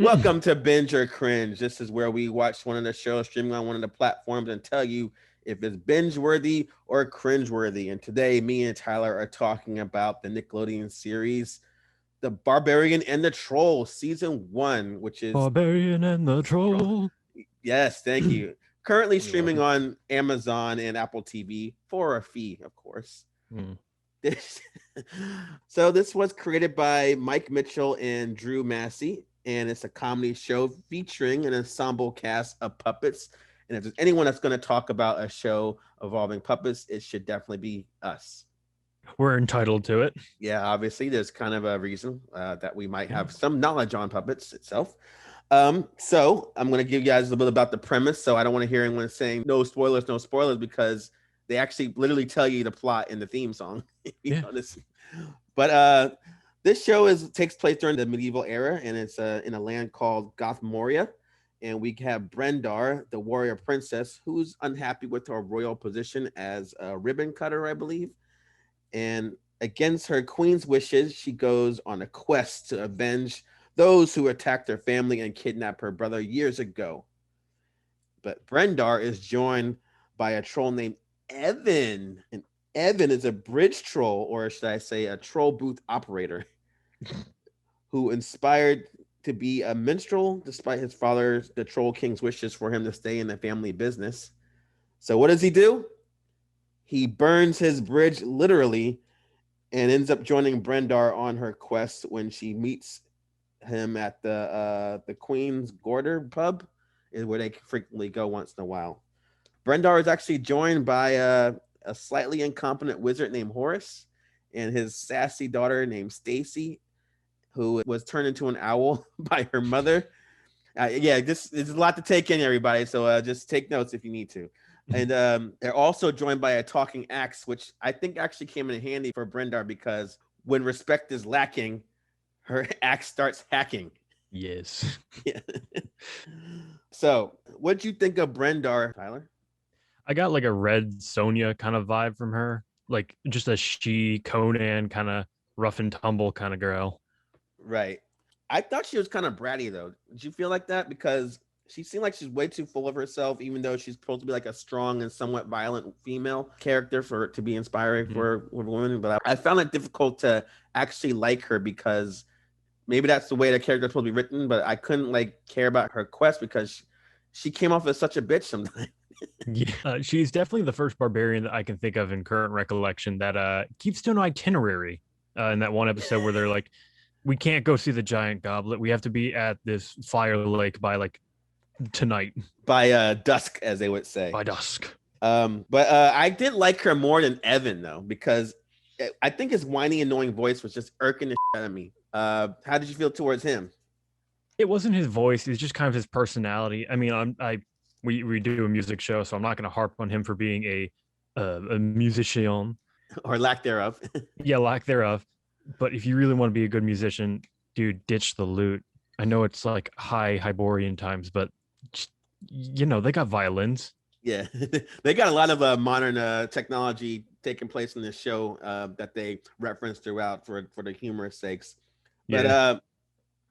Welcome to Binge or Cringe. This is where we watch one of the shows streaming on one of the platforms and tell you if it's binge worthy or cringe worthy. And today, me and Tyler are talking about the Nickelodeon series, The Barbarian and the Troll, season one, which is, Barbarian and the Troll. yes, thank you. Currently You're streaming welcome. on Amazon and Apple TV for a fee, of course. Mm. This, so this was created by Mike Mitchell and Drew Massey, and it's a comedy show featuring an ensemble cast of puppets. And if there's anyone that's going to talk about a show involving puppets, it should definitely be us. We're entitled to it. Yeah, obviously, there's kind of a reason that we might Yeah. have some knowledge on puppets itself. So I'm going to give you guys a little bit about the premise. So I don't want to hear anyone saying no spoilers, because they actually literally tell you the plot in the theme song. Yeah. But this show takes place during the medieval era, and it's in a land called Gothmoria. And we have Brendar, the warrior princess, who's unhappy with her royal position as a ribbon cutter, I believe. And against her queen's wishes, she goes on a quest to avenge those who attacked her family and kidnapped her brother years ago. But Brendar is joined by a troll named Evan. And Evan is a bridge troll, or should I say, a troll booth operator, who inspired to be a minstrel despite his father, the Troll King's wishes for him to stay in the family business. So, what does he do? He burns his bridge literally and ends up joining Brendar on her quest when she meets him at the Queen's Gorder pub, is where they frequently go once in a while. Brendar is actually joined by a slightly incompetent wizard named Horace and his sassy daughter named Stacy, who was turned into an owl by her mother. Yeah, this is a lot to take in, everybody. So just take notes if you need to. And they're also joined by a talking axe, which I think actually came in handy for Brendar because when respect is lacking, her axe starts hacking. Yes. Yeah. So, what'd you think of Brendar, Tyler? I got like a Red Sonia kind of vibe from her. Like just a she Conan kind of rough and tumble kind of girl. Right. I thought she was kind of bratty though. Did you feel like that? Because she seemed like she's way too full of herself, even though she's supposed to be like a strong and somewhat violent female character for to be inspiring Mhm. for women. But I found it difficult to actually like her because maybe that's the way the character is supposed to be written, but I couldn't like care about her quest because she came off as such a bitch sometimes. Yeah, she's definitely the first barbarian that I can think of in current recollection that keeps to an itinerary. In that one episode where they're like, we can't go see the giant goblet. We have to be at this fire lake by like tonight By Dusk, as they would say. by dusk. But I did like her more than Evan though, because I think his whiny, annoying voice was just irking the shit out of me. How did you feel towards him? It wasn't his voice; it's just kind of his personality. I mean, we do a music show, so I'm not going to harp on him for being a musician, Or lack thereof? yeah, lack thereof. But if you really want to be a good musician, dude, ditch the lute. I know it's like high Hyborian times, but they got violins. Yeah, they got a lot of modern technology taking place in this show that they reference throughout for the humorous sakes. But Yeah.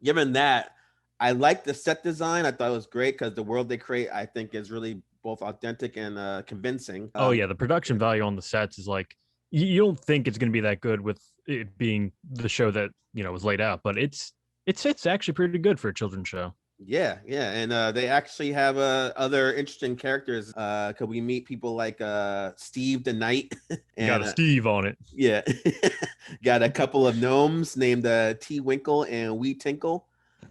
given that, I like the set design. I thought it was great because the world they create, I think, is really both authentic and convincing. Oh yeah, the production value on the sets is like you don't think it's going to be that good with it being the show that was laid out, but it's actually pretty good for a children's show. Yeah, yeah, and they actually have other interesting characters. Could we meet people like Steve the Knight, Got and a Steve on it. yeah, got a couple of gnomes named T Winkle and Wee Tinkle.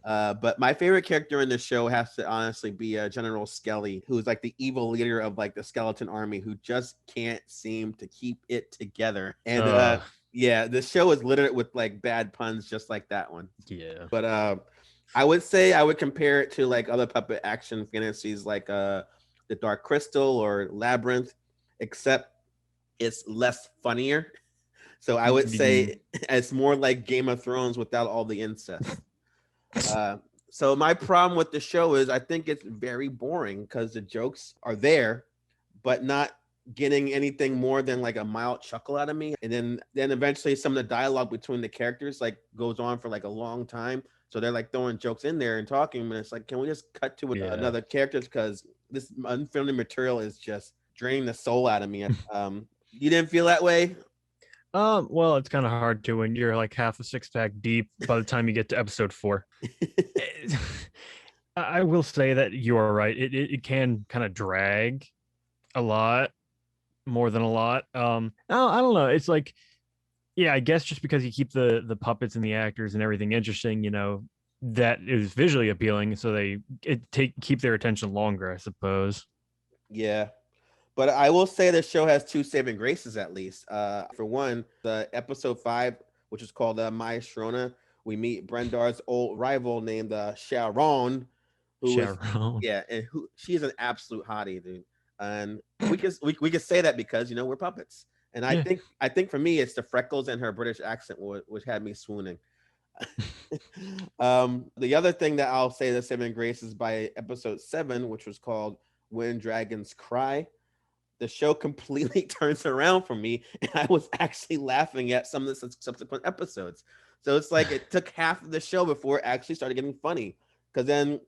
But my favorite character in the show has to honestly be General Skelly, who's like the evil leader of like the skeleton army, who just can't seem to keep it together. And Uh yeah, the show is littered with like bad puns, just like that one. yeah. But I would say I would compare it to like other puppet action fantasies like the Dark Crystal or Labyrinth, except it's less funnier. So I would say it's more like Game of Thrones without all the incest. Uh, so my problem with the show is I think it's very boring because the jokes are there, but not getting anything more than like a mild chuckle out of me. And then eventually some of the dialogue between the characters like goes on for like a long time. So they're like throwing jokes in there and talking, and it's like, can we just cut to another characters, because this unfilmed material is just draining the soul out of me. You didn't feel that way? Well, it's kind of hard to when you're like half a six pack deep by the time you get to episode 4. I will say that you are right. It can kind of drag a lot more than a lot. I don't know. It's like, yeah, I guess just because you keep the puppets and the actors and everything interesting, that is visually appealing, so they keep their attention longer, I suppose. Yeah. But I will say the show has two saving graces, at least. For one, the episode 5, which is called My Sharon-Ah, we meet Brendar's old rival named Sharon, who is Sharon. yeah, and who she is an absolute hottie, dude. And we can say that because we're puppets. And I Yeah. think for me it's the freckles and her British accent which had me swooning. The other thing that I'll say the saving grace is by episode 7, which was called When Dragons Cry. The show completely turns around for me, and I was actually laughing at some of the subsequent episodes. So it's like it took half of the show before it actually started getting funny, because then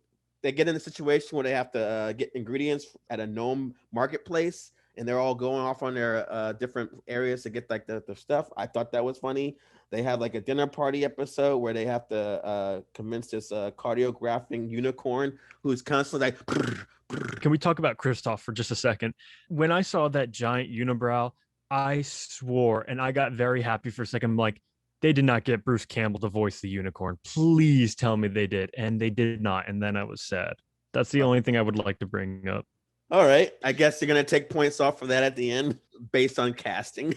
they get in a situation where they have to get ingredients at a gnome marketplace, and they're all going off on their different areas to get like the stuff. I thought that was funny. They have like a dinner party episode where they have to convince this choreographing unicorn who's constantly like. Can we talk about Kristoff for just a second? When I saw that giant unibrow, I swore, and I got very happy for a second. I'm like, they did not get Bruce Campbell to voice the unicorn. Please tell me they did. And they did not. And then I was sad. That's the only thing I would like to bring up. All right. I guess you're going to take points off for that at the end based on casting.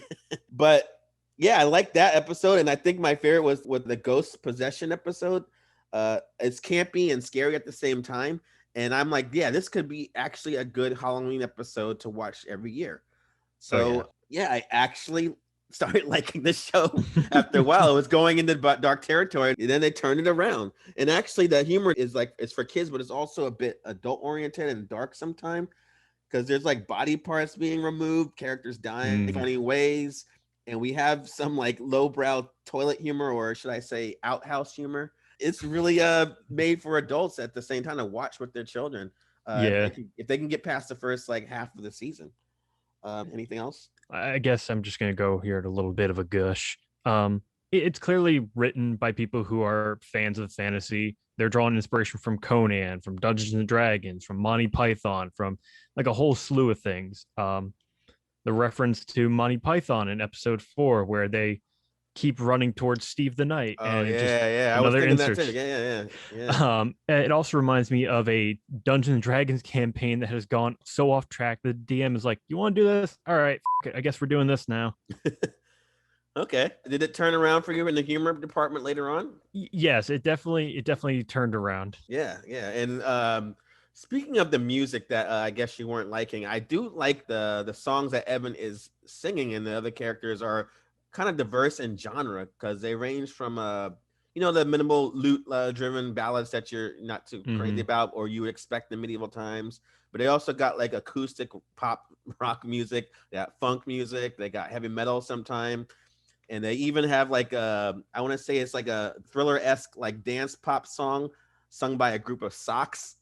But yeah, I like that episode. And I think my favorite was with the ghost possession episode. It's campy and scary at the same time. And I'm like, yeah, this could be actually a good Halloween episode to watch every year. So yeah, I actually started liking this show after a while. It was going into dark territory, and then they turned it around. And actually, the humor is like it's for kids, but it's also a bit adult oriented and dark sometimes, because there's like body parts being removed, characters dying in funny ways, and we have some like lowbrow toilet humor, or should I say, outhouse humor. It's really made for adults at the same time to watch with their children. If they can get past the first like half of the season. Anything else? I guess I'm just going to go here at a little bit of a gush. It's clearly written by people who are fans of fantasy. They're drawing inspiration from Conan, from Dungeons and Dragons, from Monty Python, from like a whole slew of things. The reference to Monty Python in episode 4, where they keep running towards Steve the Knight. Oh, and yeah. I was thinking that too. Yeah. It also reminds me of a Dungeons and Dragons campaign that has gone so off track. The DM is like, "You want to do this? All right, I guess we're doing this now." Okay. Did it turn around for you in the humor department later on? Yes, it definitely turned around. Yeah. And speaking of the music that I guess you weren't liking, I do like the songs that Evan is singing, and the other characters are kind of diverse in genre, because they range from the minimal lute driven ballads that you're not too crazy about or you would expect in medieval times, but they also got like acoustic pop rock music, they got funk music, they got heavy metal sometime, and they even have like I want to say it's like a Thriller-esque like dance pop song sung by a group of socks.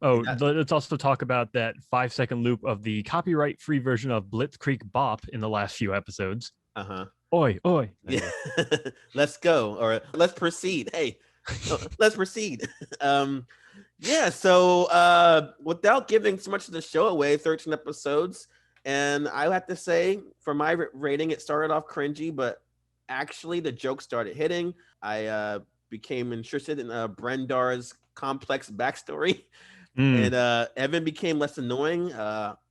Let's also talk about that 5-second loop of the copyright-free version of Blitzkrieg Bop in the last few episodes. Oi, oi. Yeah. Let's go, or let's proceed. Hey, let's proceed. So without giving so much of the show away, 13 episodes, and I have to say, for my rating, it started off cringy, but actually the jokes started hitting. I became interested in Brendar's complex backstory. And Evan became less annoying.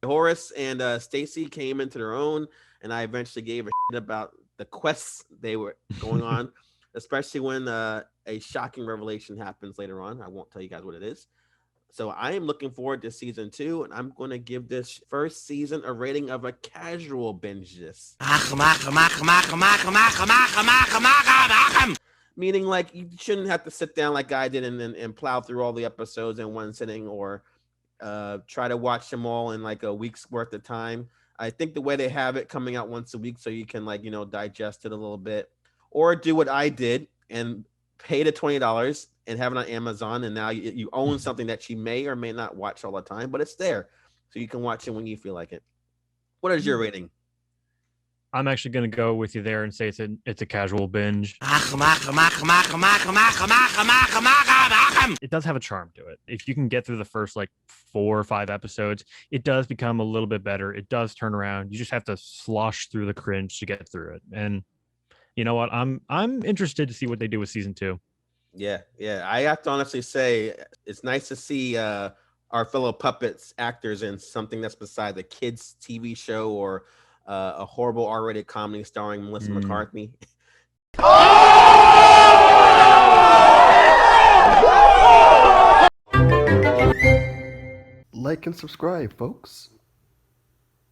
Horace and Stacy came into their own, and I eventually gave a shit about the quests they were going on, especially when a shocking revelation happens later on. I won't tell you guys what it is. So I am looking forward to season 2, and I'm going to give this first season a rating of a casual binge this. Meaning, like, you shouldn't have to sit down like I did and plow through all the episodes in one sitting, or Try to watch them all in like a week's worth of time. I think the way they have it coming out once a week, so you can like digest it a little bit, or do what I did and pay the $20 and have it on Amazon, and now you own something that you may or may not watch all the time, but it's there, so you can watch it when you feel like it. What is your rating? I'm actually going to go with you there and say it's a casual binge. It does have a charm to it. If you can get through the first like 4 or 5 episodes, it does become a little bit better. It does turn around. You just have to slosh through the cringe to get through it. And you know what? I'm interested to see what they do with season 2. Yeah. I have to honestly say it's nice to see our fellow puppets actors in something that's beside the kids' TV show or a horrible R-rated comedy starring Melissa McCarthy. Like and subscribe, folks.